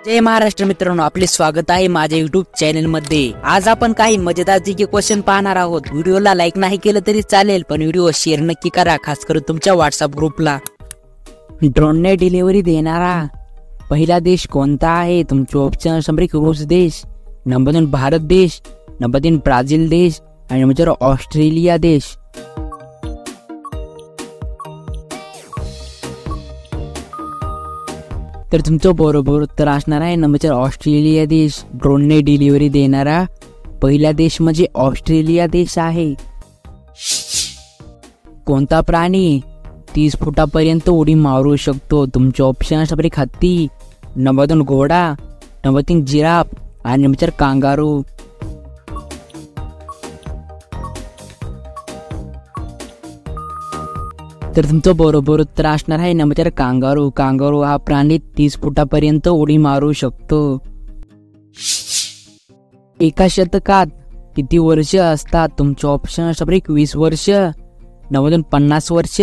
जय महाराष्ट्र मित्रांनो, आपले स्वागत आहे माझ्या युट्यूब चॅनल मध्ये। आज आपण काही मजेदार जीके क्वेश्चन पाहणार आहोत। व्हिडिओला लाईक नाही केलं तरी चालेल, पण व्हिडिओ शेअर नक्की करा, खास करून तुमच्या व्हॉट्सअप ग्रुपला। ड्रोनने डिलिव्हरी देणारा पहिला देश कोणता आहे? तुमचे ऑप्शन अमेरिका, रूस देश, नंबर 2 भारत देश, नंबर 3 ब्राझील देश आणि नंबर 4 ऑस्ट्रेलिया देश। तर तुमचं बरोबर उत्तर असणार आहे नंबर 4 ऑस्ट्रेलिया देश। ड्रोनने डिलिव्हरी देणारा पहिला देश म्हणजे ऑस्ट्रेलिया देश आहे। कोणता प्राणी 30 फुटापर्यंत उडी मारू शकतो? तुमचे ऑप्शन असणार हत्ती, नंबर 2 घोडा, नंबर 3 जिराफ आणि नंबर 4 कांगारू। तर तुमचं बरोबर उत्तर असणार आहे नंबर 4 कांगारू। कांगारू हा प्राणी 30 फुटापर्यंत उडी मारू शकतो। एका शतकात किती वर्ष असतात? तुमचे ऑप्शन असणार 20 वर्ष, नंबर 2 50 वर्ष,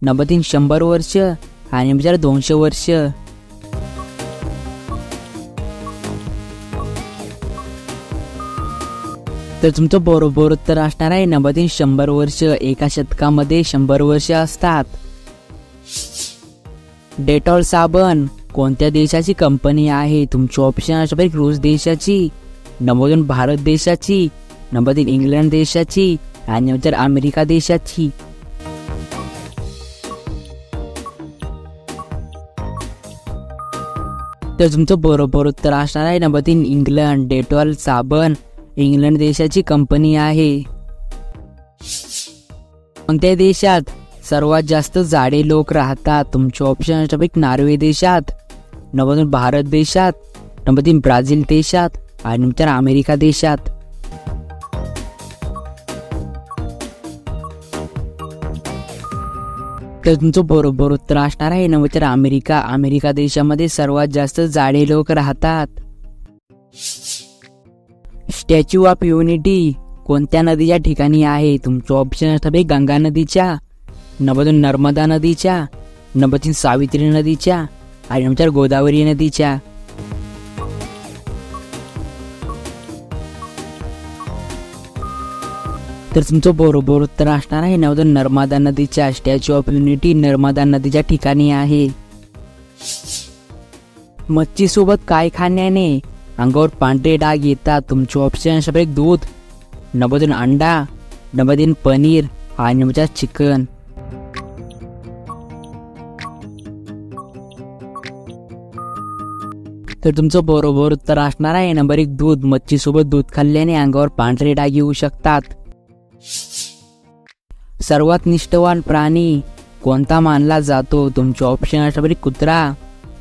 नंबर 3 100 वर्ष आणि नंबर 4 200 वर्ष। तर तुमचं बरोबर उत्तर असणार आहे नंबर 3 100 वर्ष। एका शतकामध्ये 100 वर्ष असतात। डेटॉल साबण कोणत्या देशाची कंपनी आहे? तुमचे ऑप्शन असणार रूस देशाची, नंबर 2 भारत देशाची, नंबर 3 इंग्लंड देशाची आणि नंबर 4 अमेरिका देशाची। तर तुमचं बरोबर उत्तर असणार आहे नंबर 3 इंग्लंड। डेटॉल साबण इंग्लंड देशाची कंपनी आहे। कोणत्या देशात सर्वात जास्त जाडे लोक राहतात? तुमचे ऑप्शन नॉर्वे देशात, नंबर 2 भारत देशात, नंबर 3 ब्राझील देशात आणि नंबर 4 अमेरिका देशात। तर तुमचं बरोबर उत्तर असणार आहे नंबर 4 अमेरिका। अमेरिका देशामध्ये सर्वात जास्त जाडे लोक राहतात। स्टॅच्यू ऑफ युनिटी कोणत्या नदीच्या ठिकाणी आहे? तुमचं ऑप्शन असणार गंगा नदीच्या, नंबर 2 नर्मदा नदीच्या, नंबर 3 सावित्री नदीच्या आणि नंबर 4 गोदावरी नदीच्या। तर तुमचं बरोबर उत्तर असणार आहे नंबर 2 नर्मदा नदीच्या। स्टॅच्यू ऑफ युनिटी नर्मदा नदीच्या ठिकाणी आहे। मच्छी सोबत काय खाण्याने अंगावर पांढरे डाग येतात? तुमचे ऑप्शन असणार दूध, नंबर 2 अंडा, नंबर 3 पनीर आणि नंबर 4 चिकन। तर तुमचं बरोबर उत्तर असणार आहे नंबर 1 दूध। मच्छी सोबत दूध खाल्ल्याने अंगावर पांढरे डाग येऊ शकतात। सर्वात निष्ठावान प्राणी कोणता मानला जातो? तुमचे ऑप्शन असणार कुत्रा,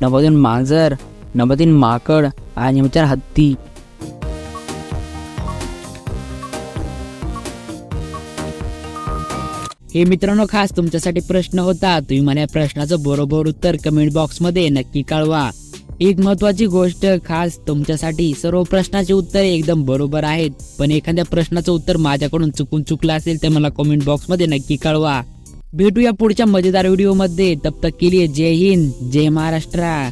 नंबर 2 मांजर, नंबर 3 माकड आणि नंबर 4 हत्ती। हे मित्रांनो, खास तुमच्यासाठी प्रश्न होता। तुम्ही मला प्रश्नाचं बरोबर उत्तर कमेंट बॉक्स मध्ये नक्की कळवा। एक महत्वाची गोष्ट खास तुमच्यासाठी, सर्व प्रश्नाचे उत्तर एकदम बरोबर आहेत, पण एखाद्या प्रश्नाचं उत्तर माझ्याकडून चुकलं असेल तर मला कमेंट बॉक्स मध्ये नक्की कळवा। भेटूया पुढच्या मजेदार व्हिडिओ मध्ये। तब तक के लिए जय हिंद, जय महाराष्ट्र।